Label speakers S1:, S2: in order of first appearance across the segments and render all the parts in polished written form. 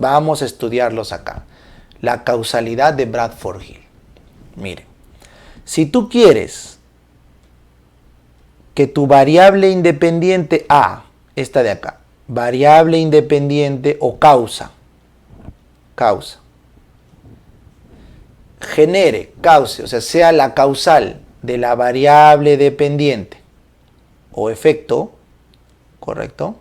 S1: vamos a estudiarlos acá. La causalidad de Bradford-Hill. Mire, si tú quieres que tu variable independiente A, esta de acá, variable independiente o causa, cause, o sea, sea la causal de la variable dependiente o efecto, ¿correcto?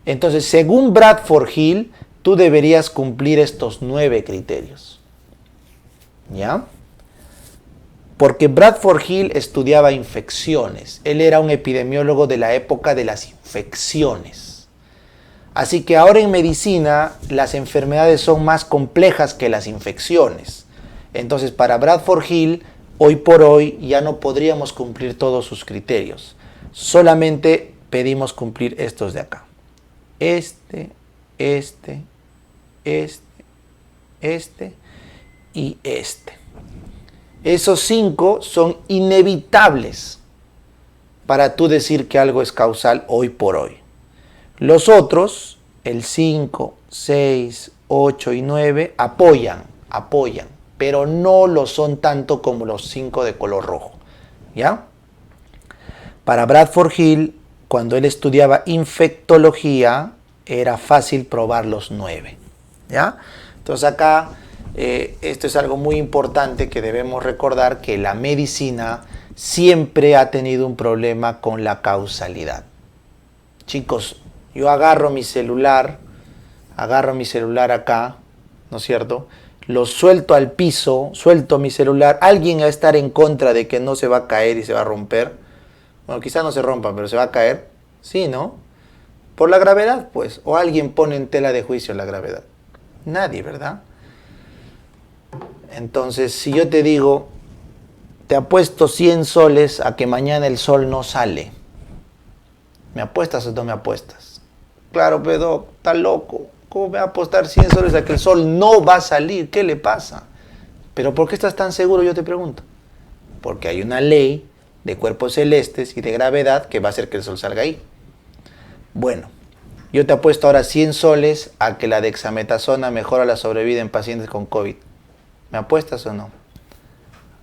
S1: Entonces, según Bradford-Hill, tú deberías cumplir estos 9 criterios. ¿Ya? Porque Bradford-Hill estudiaba infecciones. Él era un epidemiólogo de la época de las infecciones. Así que ahora en medicina las enfermedades son más complejas que las infecciones. Entonces, para Bradford-Hill, hoy por hoy ya no podríamos cumplir todos sus criterios. Solamente pedimos cumplir estos de acá. Este y este. Esos 5 son inevitables para tú decir que algo es causal hoy por hoy. Los otros, el 5, 6, 8 y 9, apoyan, pero no lo son tanto como los 5 de color rojo. ¿Ya? Para Bradford-Hill, cuando él estudiaba infectología, era fácil probar los 9. ¿Ya? Entonces acá, esto es algo muy importante que debemos recordar, que la medicina siempre ha tenido un problema con la causalidad. Chicos, yo agarro mi celular acá, ¿no es cierto? Lo suelto al piso, suelto mi celular, alguien va a estar en contra de que no se va a caer y se va a romper. Bueno, quizás no se rompa, pero se va a caer. Sí, ¿no? Por la gravedad, pues. O alguien pone en tela de juicio la gravedad. Nadie, ¿verdad? Entonces, si yo te digo, te apuesto 100 soles a que mañana el sol no sale, ¿me apuestas o no me apuestas? Claro, pero está loco. ¿Cómo me va a apostar 100 soles a que el sol no va a salir? ¿Qué le pasa? ¿Pero por qué estás tan seguro? Yo te pregunto. Porque hay una ley de cuerpos celestes y de gravedad que va a hacer que el sol salga ahí. Bueno, yo te apuesto ahora 100 soles a que la dexametasona mejora la sobrevida en pacientes con COVID. ¿Me apuestas o no?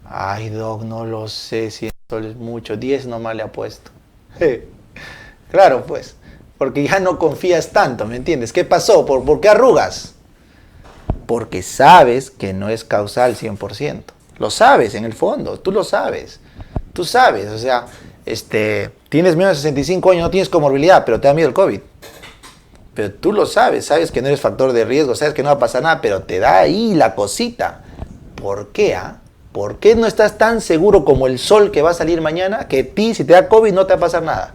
S1: Ay, Doc, no lo sé, 100 soles mucho, 10 nomás le apuesto. Claro, pues, porque ya no confías tanto, ¿me entiendes? ¿Qué pasó? ¿Por qué arrugas? Porque sabes que no es causal 100%. Lo sabes en el fondo, tú lo sabes. Tú sabes, o sea, tienes menos de 65 años, no tienes comorbilidad, pero te da miedo el COVID. Pero tú lo sabes, sabes que no eres factor de riesgo, sabes que no va a pasar nada, pero te da ahí la cosita. ¿Por qué? ¿Por qué no estás tan seguro como el sol que va a salir mañana que si te da COVID no te va a pasar nada?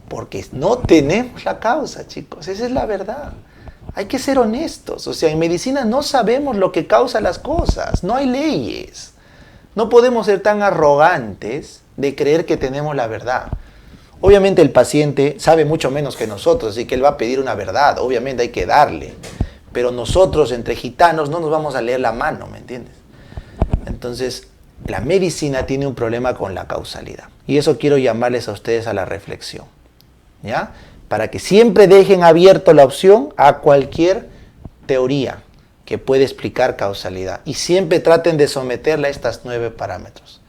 S1: Porque no tenemos la causa, chicos, esa es la verdad. Hay que ser honestos, o sea, en medicina no sabemos lo que causa las cosas, no hay leyes. No podemos ser tan arrogantes de creer que tenemos la verdad. Obviamente el paciente sabe mucho menos que nosotros, así que él va a pedir una verdad, obviamente hay que darle. Pero nosotros, entre gitanos, no nos vamos a leer la mano, ¿me entiendes? Entonces, la medicina tiene un problema con la causalidad. Y eso quiero llamarles a ustedes a la reflexión, ¿ya? Para que siempre dejen abierto la opción a cualquier teoría que puede explicar causalidad. Y siempre traten de someterla a estos 9 parámetros,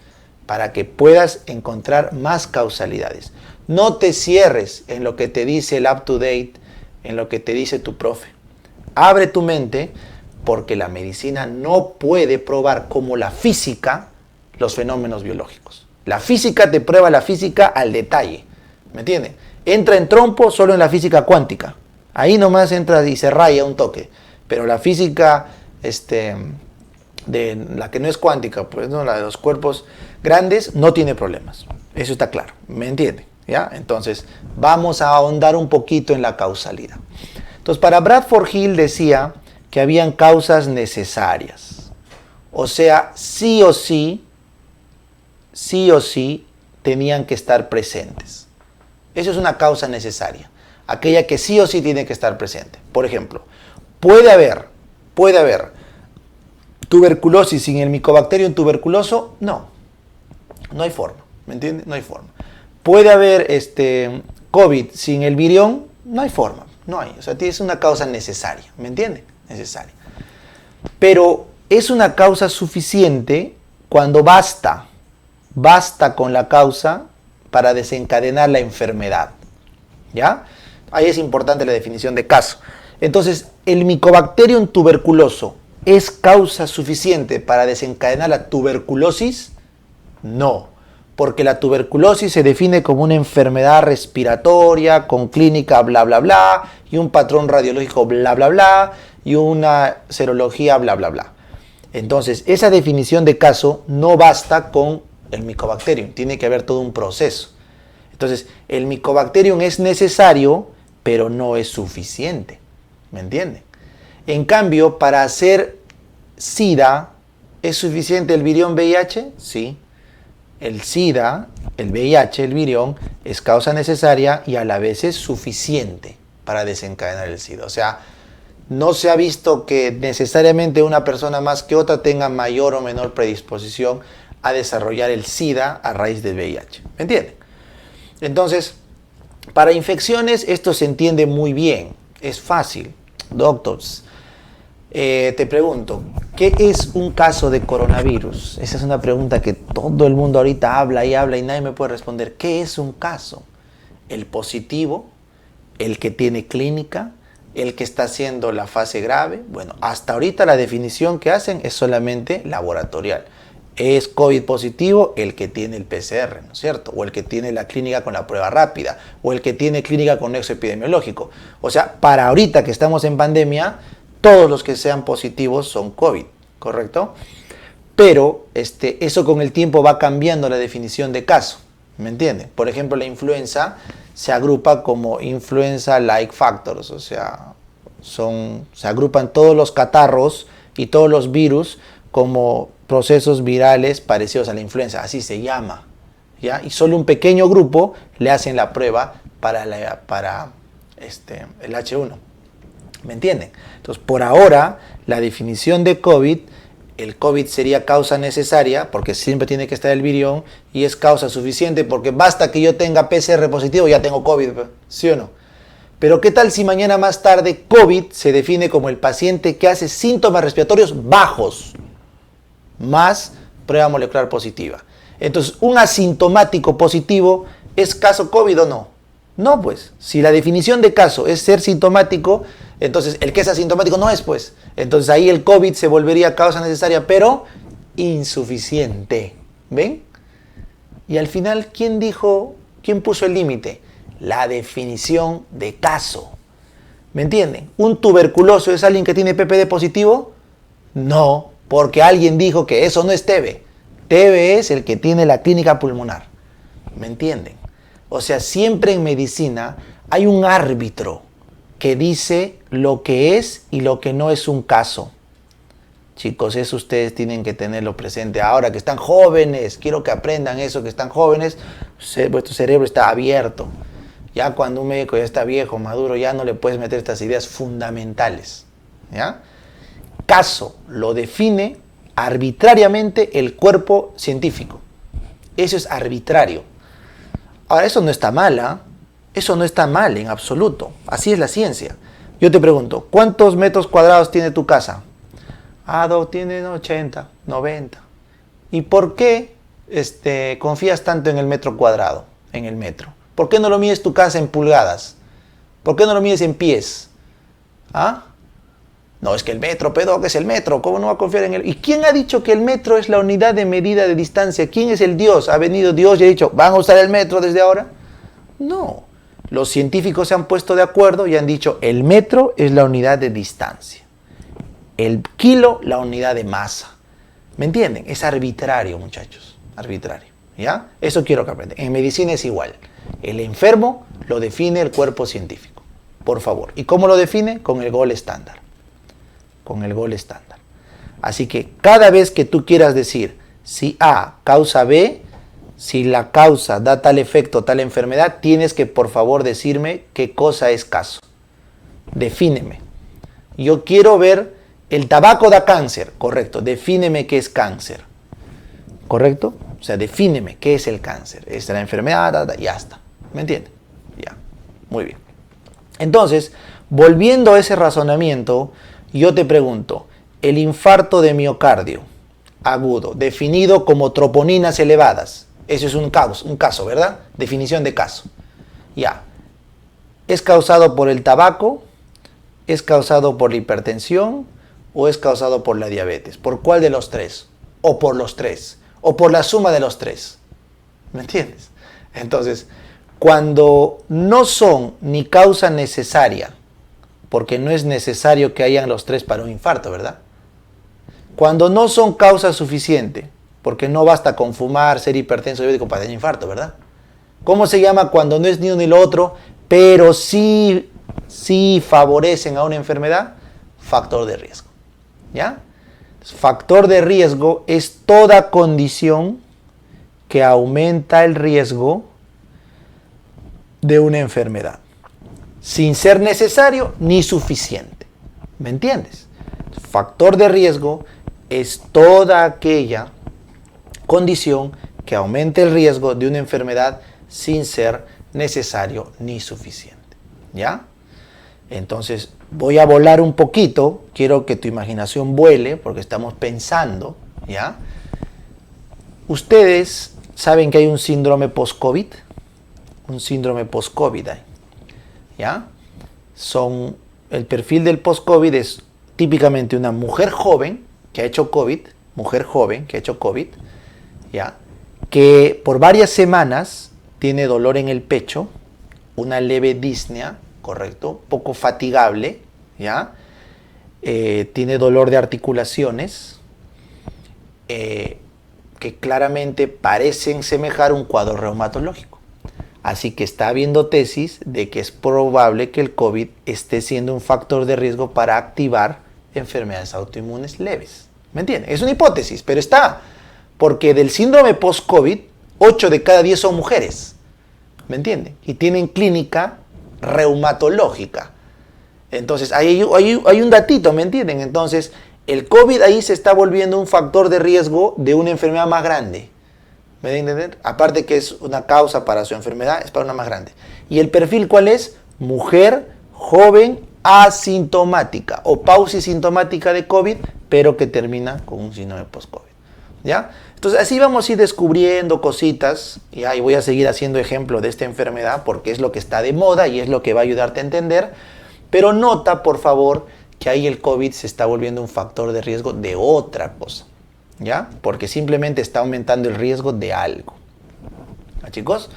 S1: para que puedas encontrar más causalidades. No te cierres en lo que te dice el up-to-date, en lo que te dice tu profe. Abre tu mente, porque la medicina no puede probar como la física los fenómenos biológicos. La física te prueba la física al detalle, ¿me entiendes? Entra en trompo solo en la física cuántica. Ahí nomás entra y se raya un toque. Pero la física de la que no es cuántica, pues no, la de los cuerpos grandes, no tiene problemas. Eso está claro, ¿me entiende? ¿Ya? Entonces, vamos a ahondar un poquito en la causalidad. Entonces, para Bradford-Hill decía que habían causas necesarias. O sea, sí o sí, tenían que estar presentes. Eso es una causa necesaria. Aquella que sí o sí tiene que estar presente. Por ejemplo, puede haber tuberculosis sin el Mycobacterium tuberculoso. No hay forma, ¿me entiendes? No hay forma. Puede haber COVID sin el virión. No hay forma. No hay. O sea, es una causa necesaria. ¿Me entienden? Necesaria. Pero es una causa suficiente cuando basta con la causa para desencadenar la enfermedad. ¿Ya? Ahí es importante la definición de caso. Entonces, ¿el Mycobacterium tuberculoso es causa suficiente para desencadenar la tuberculosis? No, porque la tuberculosis se define como una enfermedad respiratoria con clínica bla bla bla y un patrón radiológico bla bla bla y una serología bla bla bla. Entonces, esa definición de caso no basta con el Mycobacterium, tiene que haber todo un proceso. Entonces, el Mycobacterium es necesario, pero no es suficiente. ¿Me entienden? En cambio, para hacer SIDA, ¿es suficiente el virión VIH? Sí. El SIDA, el VIH, el virión, es causa necesaria y a la vez es suficiente para desencadenar el SIDA. O sea, no se ha visto que necesariamente una persona más que otra tenga mayor o menor predisposición a desarrollar el SIDA a raíz del VIH. ¿Me entienden? Entonces, para infecciones esto se entiende muy bien, es fácil. Doctors, te pregunto, ¿qué es un caso de coronavirus? Esa es una pregunta que todo el mundo ahorita habla y nadie me puede responder. ¿Qué es un caso? ¿El positivo? ¿El que tiene clínica? ¿El que está haciendo la fase grave? Bueno, hasta ahorita la definición que hacen es solamente laboratorial. Es COVID positivo el que tiene el PCR, ¿no es cierto? O el que tiene la clínica con la prueba rápida, o el que tiene clínica con nexo epidemiológico. O sea, para ahorita que estamos en pandemia, todos los que sean positivos son COVID, ¿correcto? Pero eso con el tiempo va cambiando la definición de caso, ¿me entienden? Por ejemplo, la influenza se agrupa como influenza-like factors, o sea, se agrupan todos los catarros y todos los virus como procesos virales parecidos a la influenza, así se llama, ¿ya? Y solo un pequeño grupo le hacen la prueba para el H1, ¿me entienden? Entonces, por ahora, la definición de COVID, el COVID sería causa necesaria, porque siempre tiene que estar el virión, y es causa suficiente, porque basta que yo tenga PCR positivo, ya tengo COVID, ¿sí o no? Pero ¿qué tal si mañana más tarde COVID se define como el paciente que hace síntomas respiratorios bajos, más prueba molecular positiva? Entonces, ¿un asintomático positivo es caso COVID o no? No, pues, si la definición de caso es ser sintomático, entonces el que es asintomático no es, pues. Entonces ahí el COVID se volvería causa necesaria, pero insuficiente. ¿Ven? Y al final, ¿quién puso el límite? La definición de caso. ¿Me entienden? ¿Un tuberculoso es alguien que tiene PPD positivo? No, porque alguien dijo que eso no es TB. TB es el que tiene la clínica pulmonar. ¿Me entienden? O sea, siempre en medicina hay un árbitro que dice lo que es y lo que no es un caso. Chicos, eso ustedes tienen que tenerlo presente. Ahora que están jóvenes, quiero que aprendan eso, que están jóvenes, vuestro cerebro está abierto. Ya cuando un médico ya está viejo, maduro, ya no le puedes meter estas ideas fundamentales. ¿Ya? Caso lo define arbitrariamente el cuerpo científico. Eso es arbitrario. Ahora, eso no está mal, ¿eh? Eso no está mal en absoluto. Así es la ciencia. Yo te pregunto, ¿cuántos metros cuadrados tiene tu casa? Tiene 80, 90. ¿Y por qué confías tanto en el metro cuadrado, en el metro? ¿Por qué no lo mides tu casa en pulgadas? ¿Por qué no lo mides en pies? ¿Ah? No, es que el metro, pedo, que es el metro. ¿Cómo no va a confiar en él? ¿Y quién ha dicho que el metro es la unidad de medida de distancia? ¿Quién es el Dios? ¿Ha venido Dios y ha dicho, ¿van a usar el metro desde ahora? No. Los científicos se han puesto de acuerdo y han dicho, el metro es la unidad de distancia. El kilo, la unidad de masa. ¿Me entienden? Es arbitrario, muchachos. Arbitrario. ¿Ya? Eso quiero que aprendan. En medicina es igual. El enfermo lo define el cuerpo científico. Por favor. ¿Y cómo lo define? Con el gol estándar. Con el gol estándar. Así que cada vez que tú quieras decir si A causa B, si la causa da tal efecto, tal enfermedad, tienes que por favor decirme qué cosa es caso. Defíneme. Yo quiero ver el tabaco da cáncer. Correcto. Defíneme qué es cáncer. ¿Correcto? O sea, defíneme qué es el cáncer. Esta es la enfermedad, ya está. ¿Me entiendes? Ya. Muy bien. Entonces, Volviendo a ese razonamiento, yo te pregunto, el infarto de miocardio agudo, definido como troponinas elevadas, eso es un caso, ¿verdad? Definición de caso. Ya. ¿Es causado por el tabaco? ¿Es causado por la hipertensión? ¿O es causado por la diabetes? ¿Por cuál de los tres? ¿O por los tres? ¿O por la suma de los tres? ¿Me entiendes? Entonces, cuando no son ni causa necesaria, porque no es necesario que hayan los tres para un infarto, ¿verdad? Cuando no son causa suficiente, porque no basta con fumar, ser hipertenso diabético para tener infarto, ¿verdad? ¿Cómo se llama cuando no es ni uno ni lo otro, pero sí favorecen a una enfermedad? Factor de riesgo. ¿Ya? Factor de riesgo es toda condición que aumenta el riesgo de una enfermedad, sin ser necesario ni suficiente. ¿Me entiendes? Factor de riesgo es toda aquella condición que aumente el riesgo de una enfermedad sin ser necesario ni suficiente. ¿Ya? Entonces, voy a volar un poquito, quiero que tu imaginación vuele, porque estamos pensando, ¿ya? Ustedes saben que hay un síndrome post-COVID, un síndrome post-COVID, ¿ya? El perfil del post-COVID es típicamente una mujer joven que ha hecho COVID, ¿ya? Que por varias semanas tiene dolor en el pecho, una leve disnea, ¿correcto? Poco fatigable, ¿ya? Tiene dolor de articulaciones, que claramente parecen semejar un cuadro reumatológico. Así que está habiendo tesis de que es probable que el COVID esté siendo un factor de riesgo para activar enfermedades autoinmunes leves. ¿Me entienden? Es una hipótesis, pero está. Porque del síndrome post-COVID, 8 de cada 10 son mujeres. ¿Me entienden? Y tienen clínica reumatológica. Entonces, hay un datito, ¿me entienden? Entonces, el COVID ahí se está volviendo un factor de riesgo de una enfermedad más grande. ¿Me entienden? Aparte que es una causa para su enfermedad, es para una más grande. ¿Y el perfil cuál es? Mujer, joven, asintomática o pausisintomática de COVID, pero que termina con un síndrome post-COVID. ¿Ya? Entonces, así vamos a ir descubriendo cositas, y ahí voy a seguir haciendo ejemplo de esta enfermedad porque es lo que está de moda y es lo que va a ayudarte a entender. Pero nota, por favor, que ahí el COVID se está volviendo un factor de riesgo de otra cosa, ¿ya? Porque simplemente está aumentando el riesgo de algo. ¿Ah, chicos?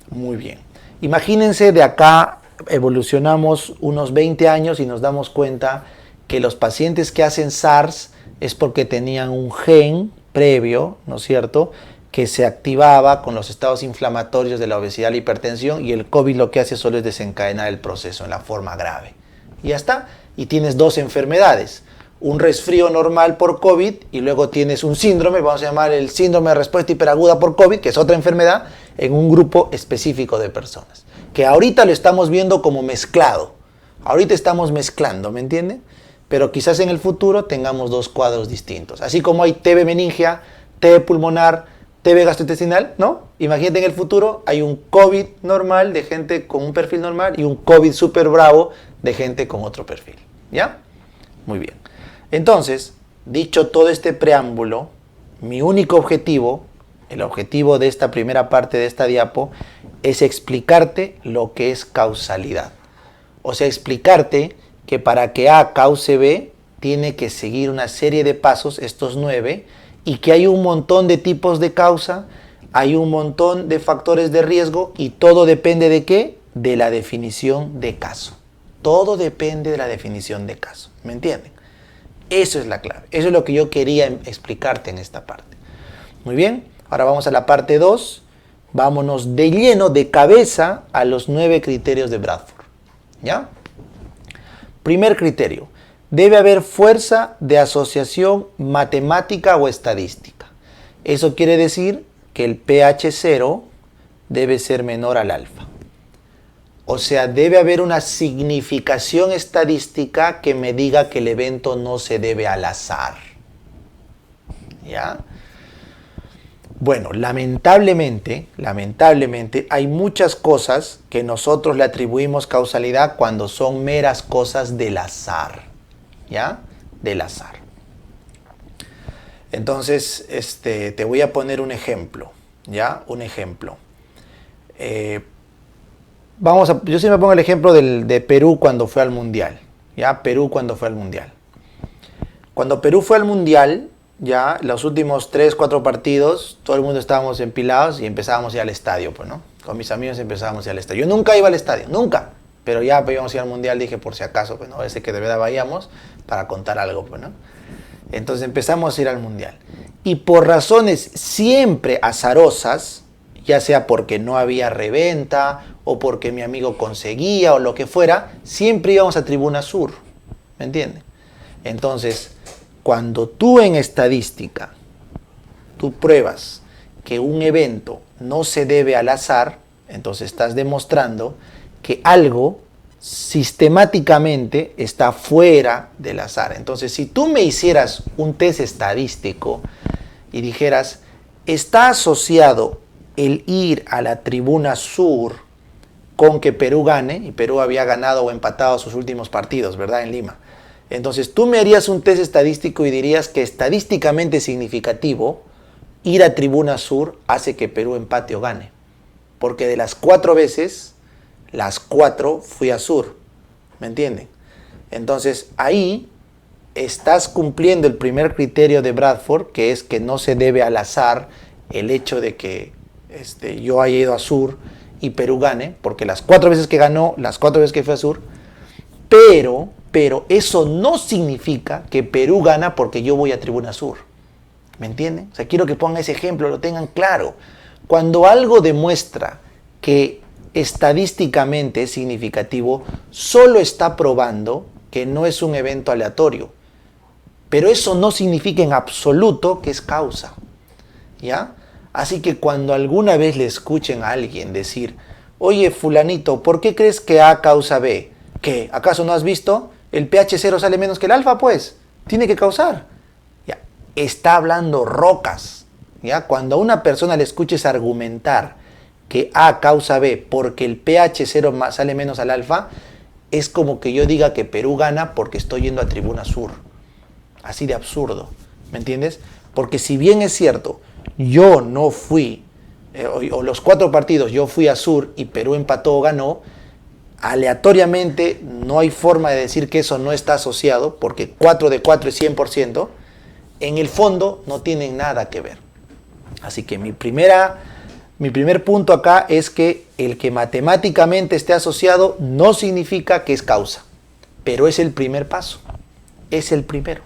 S1: Muy bien. Imagínense, de acá evolucionamos unos 20 años y nos damos cuenta que los pacientes que hacen SARS es porque tenían un gen previo, ¿no es cierto?, que se activaba con los estados inflamatorios de la obesidad y la hipertensión, y el COVID lo que hace solo es desencadenar el proceso en la forma grave. Y ya está. Y tienes dos enfermedades. Un resfrío normal por COVID y luego tienes un síndrome, vamos a llamar el síndrome de respuesta hiperaguda por COVID, que es otra enfermedad, en un grupo específico de personas. Que ahorita lo estamos viendo como mezclado. Ahorita estamos mezclando, ¿me entienden? Pero quizás en el futuro tengamos dos cuadros distintos. Así como hay TB meningia, TB pulmonar, TB gastrointestinal, ¿no? Imagínate en el futuro hay un COVID normal de gente con un perfil normal y un COVID súper bravo de gente con otro perfil. ¿Ya? Muy bien. Entonces, dicho todo este preámbulo, mi único objetivo, el objetivo de esta primera parte de esta diapo, es explicarte lo que es causalidad. O sea, explicarte que para que A cause B, tiene que seguir una serie de pasos, estos 9, y que hay un montón de tipos de causa, hay un montón de factores de riesgo, y todo depende ¿de qué? De la definición de caso. Todo depende de la definición de caso. ¿Me entienden? Eso es la clave. Eso es lo que yo quería explicarte en esta parte. Muy bien. Ahora vamos a la parte 2. Vámonos de lleno, de cabeza, a los 9 criterios de Bradford. ¿Ya? Primer criterio. Debe haber fuerza de asociación matemática o estadística. Eso quiere decir que el pH 0 debe ser menor al alfa. O sea, debe haber una significación estadística que me diga que el evento no se debe al azar. ¿Ya? Bueno, lamentablemente, hay muchas cosas que nosotros le atribuimos causalidad cuando son meras cosas del azar, ¿ya? Del azar. Entonces, te voy a poner un ejemplo, ¿ya? Un ejemplo. Yo siempre pongo el ejemplo de Perú cuando fue al Mundial, ¿ya? Perú cuando fue al Mundial. Cuando Perú fue al Mundial, ya los últimos 3, 4 partidos, todo el mundo estábamos empilados y empezábamos a ir al estadio, pues, ¿no? Con mis amigos empezábamos a ir al estadio. Yo nunca iba al estadio, nunca. Pero ya íbamos a ir al Mundial, dije, por si acaso, pues, ¿no? Ese que de verdad vayamos para contar algo, pues, ¿no? Entonces empezamos a ir al Mundial. Y por razones siempre azarosas, ya sea porque no había reventa, o porque mi amigo conseguía, o lo que fuera, siempre íbamos a Tribuna Sur, ¿me entiendes? Entonces, cuando tú en estadística, tú pruebas que un evento no se debe al azar, entonces estás demostrando que algo sistemáticamente está fuera del azar. Entonces, si tú me hicieras un test estadístico y dijeras, está asociado el ir a la Tribuna Sur con que Perú gane, y Perú había ganado o empatado sus últimos partidos, ¿verdad? En Lima. Entonces tú me harías un test estadístico y dirías que estadísticamente significativo ir a Tribuna Sur hace que Perú empate o gane. Porque de las 4 veces, las 4 fui a Sur. ¿Me entienden? Entonces ahí estás cumpliendo el primer criterio de Bradford, que es que no se debe al azar el hecho de que yo haya ido a Sur y Perú gane, porque las 4 veces que ganó, las 4 veces que fue a Sur, pero eso no significa que Perú gana porque yo voy a Tribuna Sur. ¿Me entienden? O sea, quiero que pongan ese ejemplo, lo tengan claro. Cuando algo demuestra que estadísticamente es significativo, solo está probando que no es un evento aleatorio. Pero eso no significa en absoluto que es causa. ¿Ya? Así que cuando alguna vez le escuchen a alguien decir, oye, fulanito, ¿por qué crees que A causa B? ¿Qué? ¿Acaso no has visto? El pH 0 sale menos que el alfa, pues. Tiene que causar. Ya. Está hablando rocas. ¿Ya? Cuando a una persona le escuches argumentar que A causa B porque el pH 0 sale menos al alfa, es como que yo diga que Perú gana porque estoy yendo a Tribuna Sur. Así de absurdo. ¿Me entiendes? Porque si bien es cierto, yo no fui, o los 4 partidos yo fui a Sur y Perú empató o ganó, aleatoriamente no hay forma de decir que eso no está asociado, porque 4 de 4 es 100%, en el fondo no tienen nada que ver. Así que mi primer punto acá es que el que matemáticamente esté asociado no significa que es causa, pero es el primer paso, es el primero.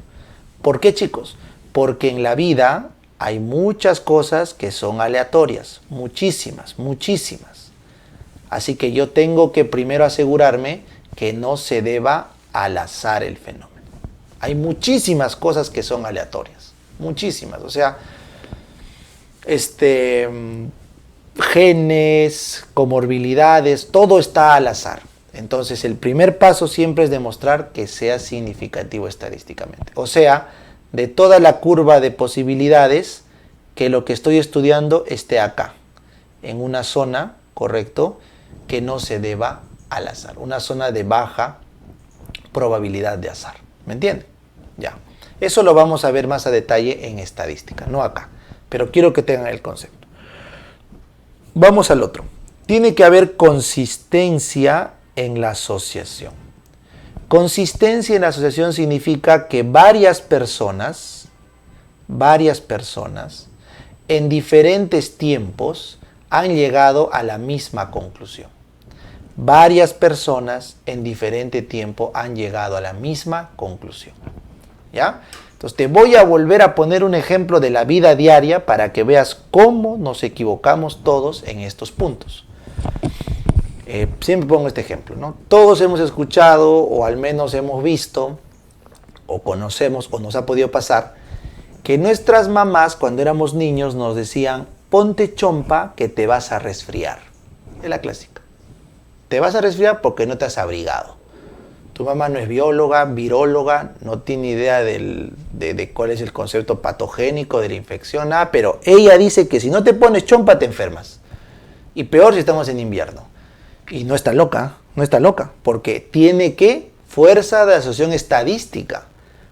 S1: ¿Por qué, chicos? Porque en la vida hay muchas cosas que son aleatorias, muchísimas, muchísimas. Así que yo tengo que primero asegurarme que no se deba al azar el fenómeno. Hay muchísimas cosas que son aleatorias, muchísimas. O sea, genes, comorbilidades, todo está al azar. Entonces el primer paso siempre es demostrar que sea significativo estadísticamente. O sea, de toda la curva de posibilidades, que lo que estoy estudiando esté acá, en una zona, correcto, que no se deba al azar. Una zona de baja probabilidad de azar. ¿Me entienden? Ya. Eso lo vamos a ver más a detalle en estadística, no acá. Pero quiero que tengan el concepto. Vamos al otro. Tiene que haber consistencia en la asociación. Consistencia en la asociación significa que varias personas, en diferentes tiempos han llegado a la misma conclusión. Varias personas en diferente tiempo han llegado a la misma conclusión. ¿Ya? Entonces te voy a volver a poner un ejemplo de la vida diaria para que veas cómo nos equivocamos todos en estos puntos. Siempre pongo este ejemplo, ¿no? Todos hemos escuchado, o al menos hemos visto, o conocemos, o nos ha podido pasar, que nuestras mamás cuando éramos niños nos decían, ponte chompa que te vas a resfriar. Es la clásica. Te vas a resfriar porque no te has abrigado. Tu mamá no es bióloga, viróloga, no tiene idea de cuál es el concepto patogénico de la infección, nada, pero ella dice que si no te pones chompa te enfermas. Y peor si estamos en invierno. Y no está loca, porque tiene que fuerza de asociación estadística.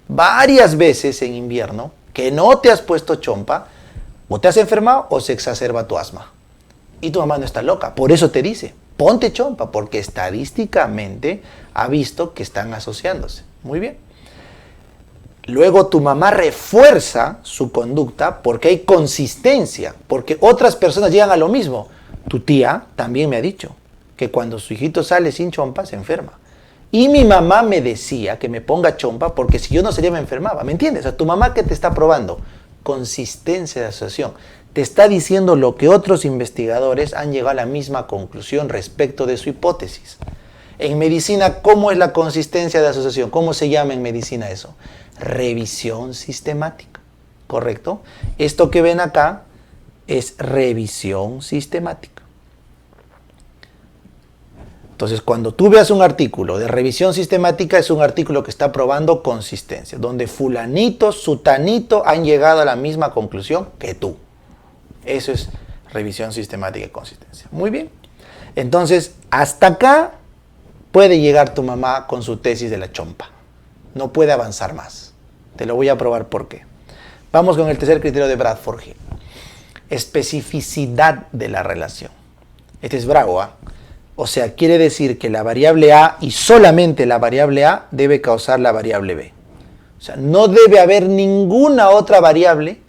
S1: Varias veces en invierno que no te has puesto chompa, o te has enfermado o se exacerba tu asma. Y tu mamá no está loca, por eso te dice, ponte chompa, porque estadísticamente ha visto que están asociándose. Muy bien. Luego tu mamá refuerza su conducta porque hay consistencia, porque otras personas llegan a lo mismo. Tu tía también me ha dicho que cuando su hijito sale sin chompa se enferma. Y mi mamá me decía que me ponga chompa porque si yo no salía me enfermaba. ¿Me entiendes? O sea, tu mamá, ¿qué te está probando? Consistencia de asociación. Te está diciendo lo que otros investigadores han llegado a la misma conclusión respecto de su hipótesis. En medicina, ¿cómo es la consistencia de asociación? ¿Cómo se llama en medicina eso? Revisión sistemática, ¿correcto? Esto que ven acá es revisión sistemática. Entonces, cuando tú veas un artículo de revisión sistemática, es un artículo que está probando consistencia, donde fulanito, sutanito han llegado a la misma conclusión que tú. Eso es revisión sistemática y consistencia. Muy bien. Entonces, hasta acá puede llegar tu mamá con su tesis de la chompa. No puede avanzar más. Te lo voy a probar por qué. Vamos con el tercer criterio de Bradford Hill. Especificidad de la relación. Este es bravo, ¿ah? O sea, quiere decir que la variable A y solamente la variable A debe causar la variable B. O sea, no debe haber ninguna otra variable,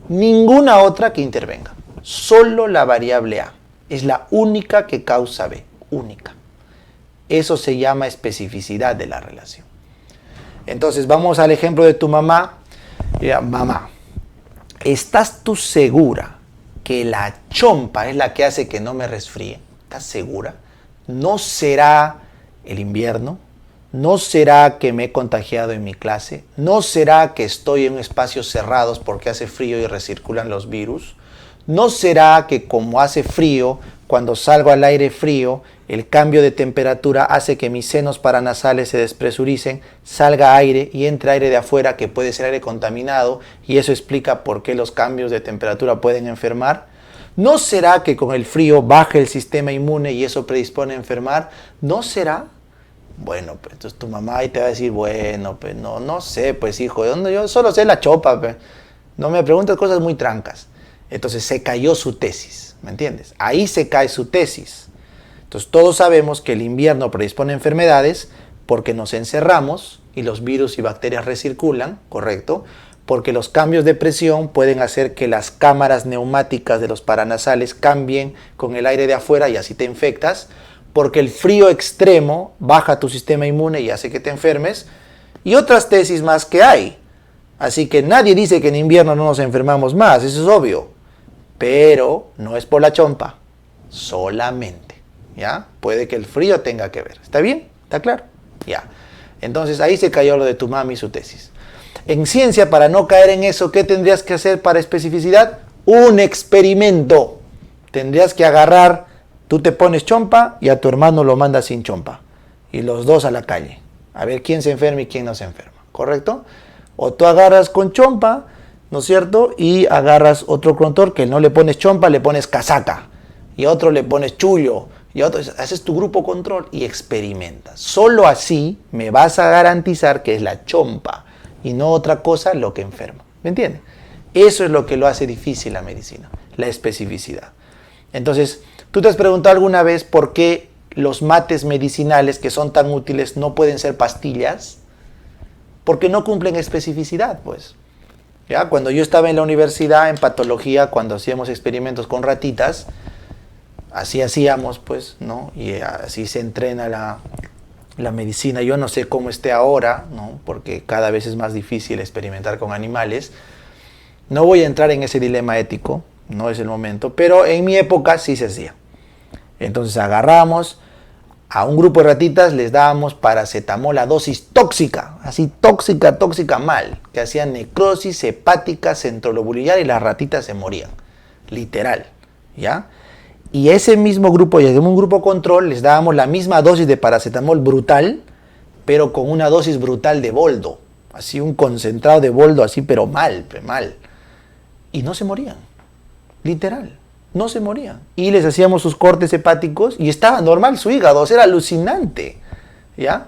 S1: ninguna otra que intervenga. Solo la variable A. Es la única que causa B. Única. Eso se llama especificidad de la relación. Entonces, vamos al ejemplo de tu mamá. Mira, mamá, ¿estás tú segura que la chompa es la que hace que no me resfríe? ¿Estás segura? ¿No será el invierno? ¿No será que me he contagiado en mi clase? ¿No será que estoy en espacios cerrados porque hace frío y recirculan los virus? ¿No será que como hace frío, cuando salgo al aire frío, el cambio de temperatura hace que mis senos paranasales se despresuricen, salga aire y entre aire de afuera que puede ser aire contaminado y eso explica por qué los cambios de temperatura pueden enfermar? ¿No será que con el frío baja el sistema inmune y eso predispone a enfermar? ¿No será? Bueno, pues entonces tu mamá ahí te va a decir, bueno, pues no sé, pues hijo, yo solo sé la chopa, pues. No me preguntes cosas muy trancas. Entonces se cayó su tesis, ¿me entiendes? Ahí se cae su tesis. Entonces todos sabemos que el invierno predispone a enfermedades porque nos encerramos y los virus y bacterias recirculan, ¿correcto? Porque los cambios de presión pueden hacer que las cámaras neumáticas de los paranasales cambien con el aire de afuera y así te infectas, porque el frío extremo baja tu sistema inmune y hace que te enfermes, y otras tesis más que hay. Así que nadie dice que en invierno no nos enfermamos más, eso es obvio, pero no es por la chompa, solamente, ¿ya? Puede que el frío tenga que ver, ¿está bien? ¿Está claro? Ya. Entonces ahí se cayó lo de tu mami y su tesis. En ciencia, para no caer en eso, ¿qué tendrías que hacer para especificidad? Un experimento. Tendrías que agarrar, tú te pones chompa y a tu hermano lo mandas sin chompa. Y los dos a la calle. A ver quién se enferma y quién no se enferma. ¿Correcto? O tú agarras con chompa, ¿no es cierto? Y agarras otro control que no le pones chompa, le pones casaca. Y a otro le pones chullo. Y a otro, haces tu grupo control y experimentas. Solo así me vas a garantizar que es la chompa y no otra cosa lo que enferma. ¿Me entiendes? Eso es lo que lo hace difícil la medicina, la especificidad. Entonces, ¿tú te has preguntado alguna vez por qué los mates medicinales que son tan útiles no pueden ser pastillas? Porque no cumplen especificidad, pues. ¿Ya? Cuando yo estaba en la universidad, en patología, cuando hacíamos experimentos con ratitas, así hacíamos, pues, ¿no? Y así se entrena la medicina. Yo no sé cómo esté ahora, ¿no? Porque cada vez es más difícil experimentar con animales. No voy a entrar en ese dilema ético, no es el momento, pero en mi época sí se hacía. Entonces agarramos a un grupo de ratitas, les dábamos paracetamol a dosis tóxica, así tóxica mal, que hacían necrosis hepática centrolobular y las ratitas se morían, literal, ¿ya? Y ese mismo grupo, y en un grupo control, les dábamos la misma dosis de paracetamol brutal, pero con una dosis brutal de boldo, así un concentrado de boldo, así, pero mal, mal. Y no se morían, literal, no se morían. Y les hacíamos sus cortes hepáticos y estaba normal su hígado, o sea, era alucinante, ¿ya?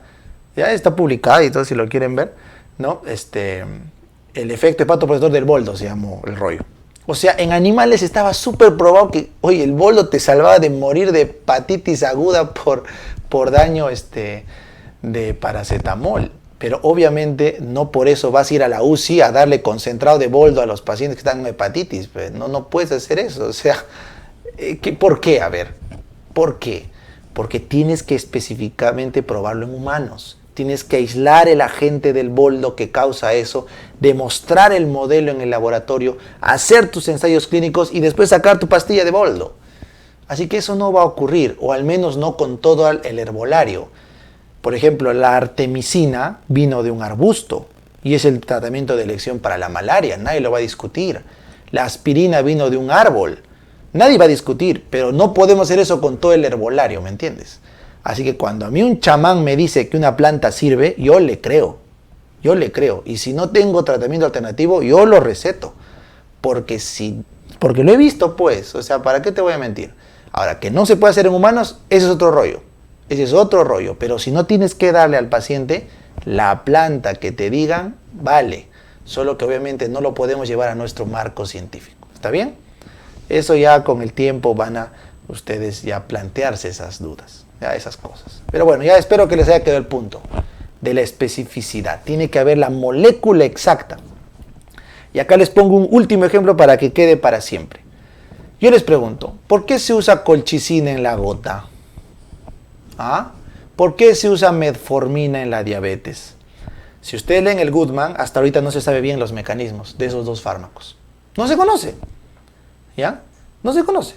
S1: Ya está publicado y todo, si lo quieren ver, ¿no? El efecto hepatoprotector del boldo se llamó el rollo. O sea, en animales estaba súper probado que, oye, el boldo te salvaba de morir de hepatitis aguda por daño de paracetamol. Pero obviamente no por eso vas a ir a la UCI a darle concentrado de boldo a los pacientes que están con hepatitis. Pues no puedes hacer eso. O sea, ¿por qué? A ver, ¿por qué? Porque tienes que específicamente probarlo en humanos. Tienes que aislar el agente del boldo que causa eso, demostrar el modelo en el laboratorio, hacer tus ensayos clínicos y después sacar tu pastilla de boldo. Así que eso no va a ocurrir, o al menos no con todo el herbolario. Por ejemplo, la artemisina vino de un arbusto y es el tratamiento de elección para la malaria, nadie lo va a discutir. La aspirina vino de un árbol, nadie va a discutir, pero no podemos hacer eso con todo el herbolario, ¿me entiendes? Así que cuando a mí un chamán me dice que una planta sirve, yo le creo. Y si no tengo tratamiento alternativo, yo lo receto. Porque lo he visto, pues. O sea, ¿para qué te voy a mentir? Ahora, que no se puede hacer en humanos, ese es otro rollo. Pero si no tienes que darle al paciente la planta que te digan, vale. Solo que obviamente no lo podemos llevar a nuestro marco científico. ¿Está bien? Eso ya con el tiempo van a ustedes ya plantearse esas dudas. Ya esas cosas. Pero bueno, ya espero que les haya quedado el punto de la especificidad. Tiene que haber la molécula exacta. Y acá les pongo un último ejemplo para que quede para siempre. Yo les pregunto, ¿por qué se usa colchicina en la gota? ¿Ah? ¿Por qué se usa metformina en la diabetes? Si ustedes leen el Goodman, hasta ahorita no se sabe bien los mecanismos de esos dos fármacos. No se conoce. ¿Ya? No se conoce.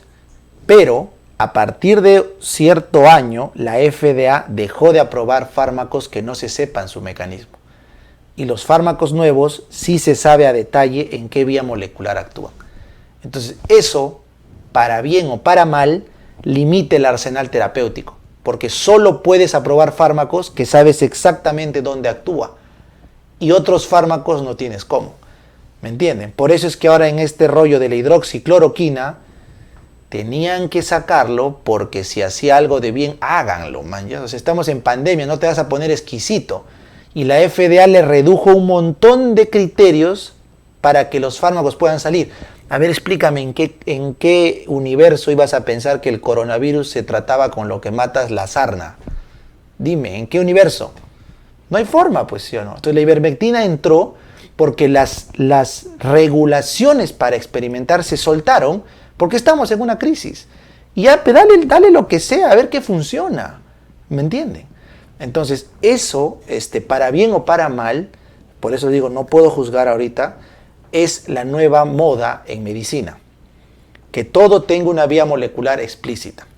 S1: Pero a partir de cierto año, la FDA dejó de aprobar fármacos que no se sepan su mecanismo. Y los fármacos nuevos sí se sabe a detalle en qué vía molecular actúan. Entonces, eso, para bien o para mal, limita el arsenal terapéutico. Porque solo puedes aprobar fármacos que sabes exactamente dónde actúa. Y otros fármacos no tienes cómo. ¿Me entienden? Por eso es que ahora en este rollo de la hidroxicloroquina, tenían que sacarlo porque si hacía algo de bien, háganlo, man. O sea, estamos en pandemia, no te vas a poner exquisito. Y la FDA le redujo un montón de criterios para que los fármacos puedan salir. A ver, explícame, ¿en qué universo ibas a pensar que el coronavirus se trataba con lo que matas la sarna? Dime, ¿en qué universo? No hay forma, pues, ¿sí o no? Entonces la ivermectina entró porque las regulaciones para experimentar se soltaron porque estamos en una crisis. Y ya, dale lo que sea, a ver qué funciona. ¿Me entienden? Entonces, eso, para bien o para mal, por eso digo, no puedo juzgar ahorita, es la nueva moda en medicina. Que todo tenga una vía molecular explícita.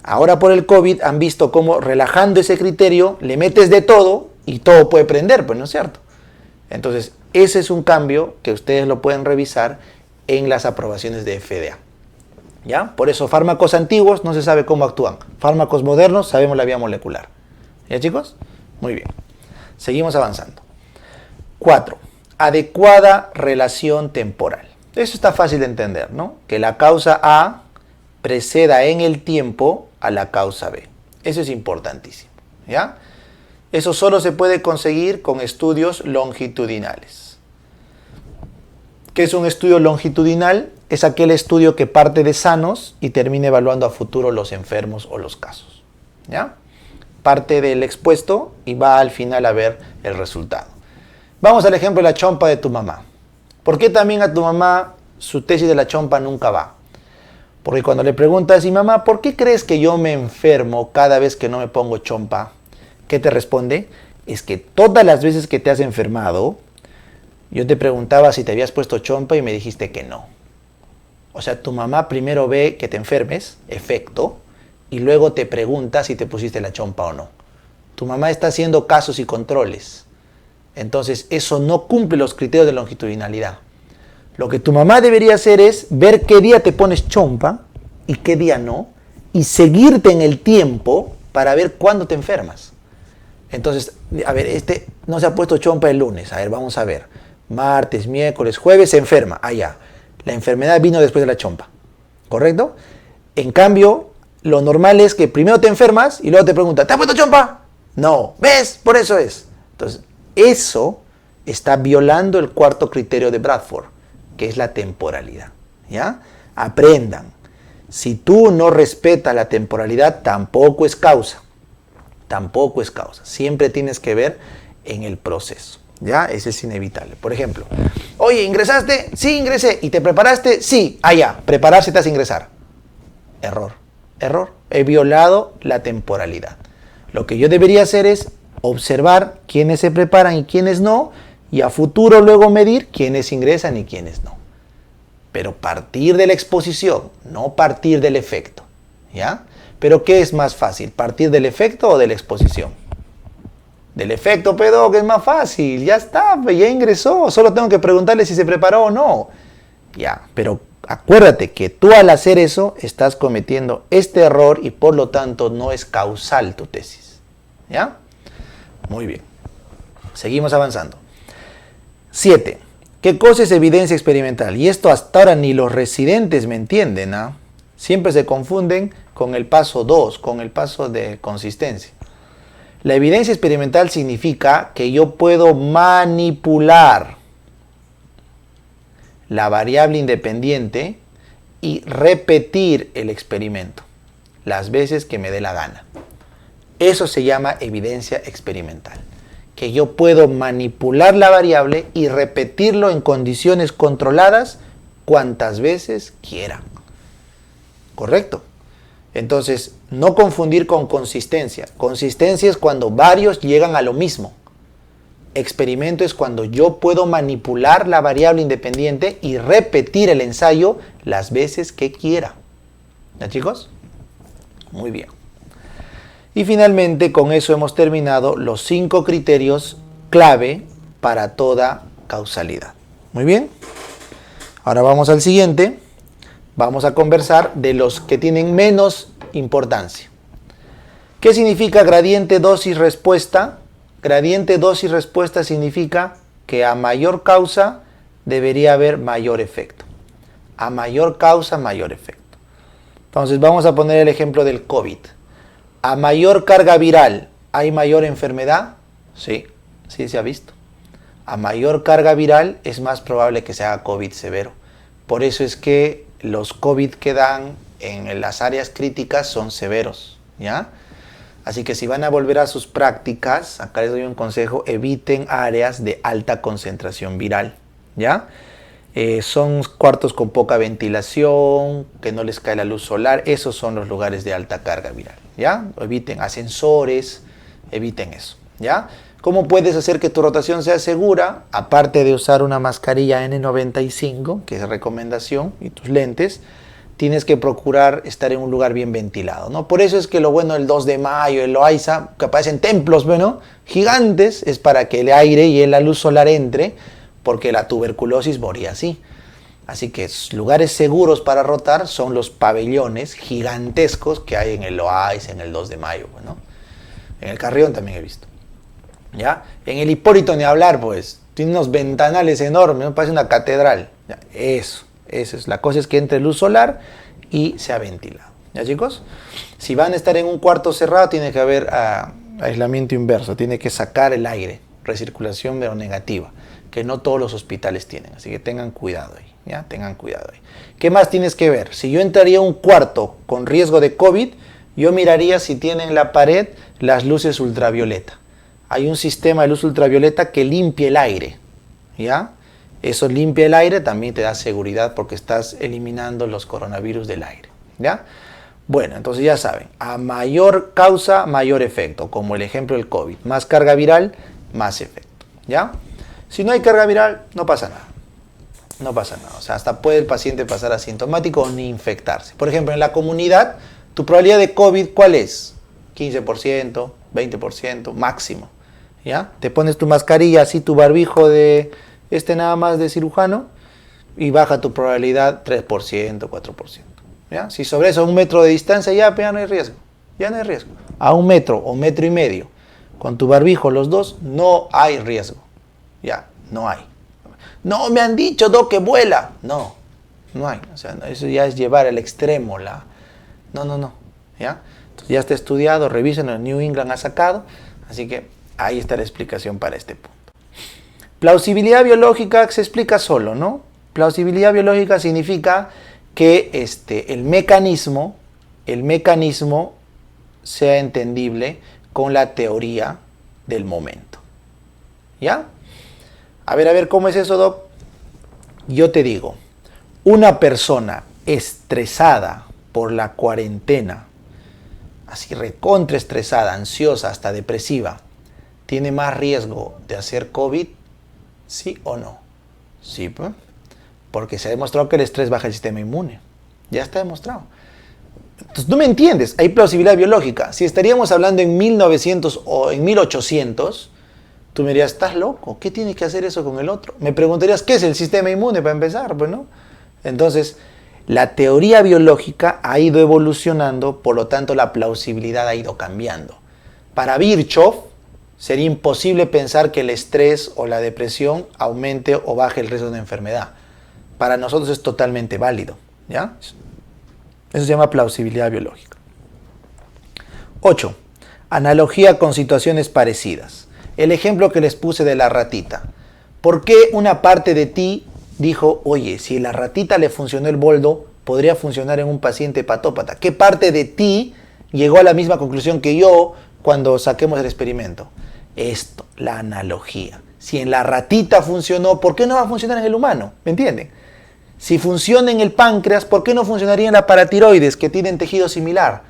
S1: Ahora por el COVID han visto cómo relajando ese criterio, le metes de todo y todo puede prender, pues no es cierto. Entonces, ese es un cambio que ustedes lo pueden revisar en las aprobaciones de FDA. ¿Ya? Por eso fármacos antiguos no se sabe cómo actúan. Fármacos modernos sabemos la vía molecular. ¿Ya, chicos? Muy bien. Seguimos avanzando. 4. Adecuada relación temporal. Eso está fácil de entender, ¿no? Que la causa A preceda en el tiempo a la causa B. Eso es importantísimo. ¿Ya? Eso solo se puede conseguir con estudios longitudinales. ¿Qué es un estudio longitudinal? Es aquel estudio que parte de sanos y termina evaluando a futuro los enfermos o los casos. ¿Ya? Parte del expuesto y va al final a ver el resultado. Vamos al ejemplo de la chompa de tu mamá. ¿Por qué también a tu mamá su tesis de la chompa nunca va? Porque cuando le preguntas, y mamá, ¿por qué crees que yo me enfermo cada vez que no me pongo chompa? ¿Qué te responde? Es que todas las veces que te has enfermado, yo te preguntaba si te habías puesto chompa y me dijiste que no. O sea, tu mamá primero ve que te enfermes, efecto, y luego te pregunta si te pusiste la chompa o no. Tu mamá está haciendo casos y controles. Entonces, eso no cumple los criterios de longitudinalidad. Lo que tu mamá debería hacer es ver qué día te pones chompa y qué día no, y seguirte en el tiempo para ver cuándo te enfermas. Entonces, a ver, este no se ha puesto chompa el lunes. A ver, vamos a ver. Martes, miércoles, jueves se enferma. Ah, ya. La enfermedad vino después de la chompa. ¿Correcto? En cambio, lo normal es que primero te enfermas y luego te preguntan, ¿te has puesto chompa? No. ¿Ves? Por eso es. Entonces, eso está violando el cuarto criterio de Bradford, que es la temporalidad. ¿Ya? Aprendan. Si tú no respetas la temporalidad, tampoco es causa. Tampoco es causa. Siempre tienes que ver en el proceso. ¿Ya? Ese es inevitable. Por ejemplo, oye, ¿ingresaste? Sí, ingresé. ¿Y te preparaste? Sí. Ah, ya. Prepararse te hace ingresar. Error. Error. He violado la temporalidad. Lo que yo debería hacer es observar quiénes se preparan y quiénes no, y a futuro luego medir quiénes ingresan y quiénes no. Pero partir de la exposición, no partir del efecto. ¿Ya? Pero ¿qué es más fácil? ¿Partir del efecto o de la exposición? Del efecto, pedo, que es más fácil. Ya está, ya ingresó. Solo tengo que preguntarle si se preparó o no. Ya, pero acuérdate que tú al hacer eso estás cometiendo este error y por lo tanto no es causal tu tesis. ¿Ya? Muy bien. Seguimos avanzando. 7. ¿Qué cosa es evidencia experimental? Y esto hasta ahora ni los residentes me entienden, ¿ah? Siempre se confunden con el paso 2, con el paso de consistencia. La evidencia experimental significa que yo puedo manipular la variable independiente y repetir el experimento las veces que me dé la gana. Eso se llama evidencia experimental. Que yo puedo manipular la variable y repetirlo en condiciones controladas cuantas veces quiera. ¿Correcto? Entonces, no confundir con consistencia. Consistencia es cuando varios llegan a lo mismo. Experimento es cuando yo puedo manipular la variable independiente y repetir el ensayo las veces que quiera. ¿Ya, chicos? Muy bien. Y finalmente, con eso hemos terminado los 5 criterios clave para toda causalidad. Muy bien. Ahora vamos al siguiente. Vamos a conversar de los que tienen menos importancia. ¿Qué significa gradiente dosis-respuesta? Gradiente dosis-respuesta significa que a mayor causa debería haber mayor efecto. A mayor causa, mayor efecto. Entonces vamos a poner el ejemplo del COVID. A mayor carga viral, ¿hay mayor enfermedad? Sí, sí se ha visto. A mayor carga viral es más probable que se haga COVID severo. Por eso es que los COVID que dan en las áreas críticas son severos, ¿ya? Así que si van a volver a sus prácticas, acá les doy un consejo, eviten áreas de alta concentración viral, ¿ya? Son cuartos con poca ventilación, que no les cae la luz solar, esos son los lugares de alta carga viral, ¿ya? Eviten ascensores, eviten eso, ¿ya? ¿Cómo puedes hacer que tu rotación sea segura? Aparte de usar una mascarilla N95, que es recomendación, y tus lentes, tienes que procurar estar en un lugar bien ventilado, ¿no? Por eso es que lo bueno del 2 de mayo, el Loaiza, que aparecen templos, bueno, gigantes, es para que el aire y la luz solar entre, porque la tuberculosis moría así. Así que lugares seguros para rotar son los pabellones gigantescos que hay en el Loaiza, en el 2 de mayo, ¿no? En el Carrión también he visto. ¿Ya? En el Hipólito ni hablar, pues. Tiene unos ventanales enormes, ¿no? Parece una catedral. ¿Ya? Eso es. La cosa es que entre luz solar y sea ventilado. ¿Ya, chicos? Si van a estar en un cuarto cerrado, tiene que haber aislamiento inverso. Tiene que sacar el aire, recirculación pero negativa, que no todos los hospitales tienen. Así que tengan cuidado ahí. ¿Ya? Tengan cuidado ahí. ¿Qué más tienes que ver? Si yo entraría a un cuarto con riesgo de COVID, yo miraría si tiene en la pared las luces ultravioleta. Hay un sistema de luz ultravioleta que limpia el aire, ¿ya? Eso limpia el aire, también te da seguridad porque estás eliminando los coronavirus del aire, ¿ya? Bueno, entonces ya saben, a mayor causa, mayor efecto, como el ejemplo del COVID. Más carga viral, más efecto, ¿ya? Si no hay carga viral, no pasa nada. No pasa nada, o sea, hasta puede el paciente pasar asintomático o ni infectarse. Por ejemplo, en la comunidad, tu probabilidad de COVID, ¿cuál es? 15%, 20%, máximo. ¿Ya? Te pones tu mascarilla, así tu barbijo de nada más de cirujano y baja tu probabilidad 3%, 4%. ¿Ya? Si sobre eso a 1 metro de distancia ya no hay riesgo. Ya no hay riesgo. A 1 metro o 1,5 metros, con tu barbijo los dos, no hay riesgo. Ya, no hay. No, me han dicho, Doc, que vuela. No, no hay. O sea, eso ya es llevar al extremo la... No. ¿Ya? Entonces ya está estudiado, revisen, el New England ha sacado. Así que ahí está la explicación para este punto. Plausibilidad biológica se explica solo, ¿no? Plausibilidad biológica significa que el mecanismo sea entendible con la teoría del momento. ¿Ya? A ver, ¿cómo es eso, Doc? Yo te digo, una persona estresada por la cuarentena, así recontra estresada, ansiosa, hasta depresiva, ¿tiene más riesgo de hacer COVID? ¿Sí o no? Sí, pues. Porque se ha demostrado que el estrés baja el sistema inmune. Ya está demostrado. Entonces, tú me entiendes, hay plausibilidad biológica. Si estaríamos hablando en 1900 o en 1800, tú me dirías, ¿estás loco? ¿Qué tiene que hacer eso con el otro? Me preguntarías, ¿qué es el sistema inmune para empezar? Pues no. Entonces, la teoría biológica ha ido evolucionando, por lo tanto la plausibilidad ha ido cambiando. Para Virchow, sería imposible pensar que el estrés o la depresión aumente o baje el riesgo de enfermedad. Para nosotros es totalmente válido, ¿ya? Eso se llama plausibilidad biológica. 8. Analogía con situaciones parecidas. El ejemplo que les puse de la ratita. ¿Por qué una parte de ti dijo, oye, si a la ratita le funcionó el boldo, podría funcionar en un paciente hepatópata? ¿Qué parte de ti llegó a la misma conclusión que yo cuando saquemos el experimento? Esto, la analogía. Si en la ratita funcionó, ¿por qué no va a funcionar en el humano? ¿Me entienden? Si funciona en el páncreas, ¿por qué no funcionaría en la paratiroides, que tienen tejido similar?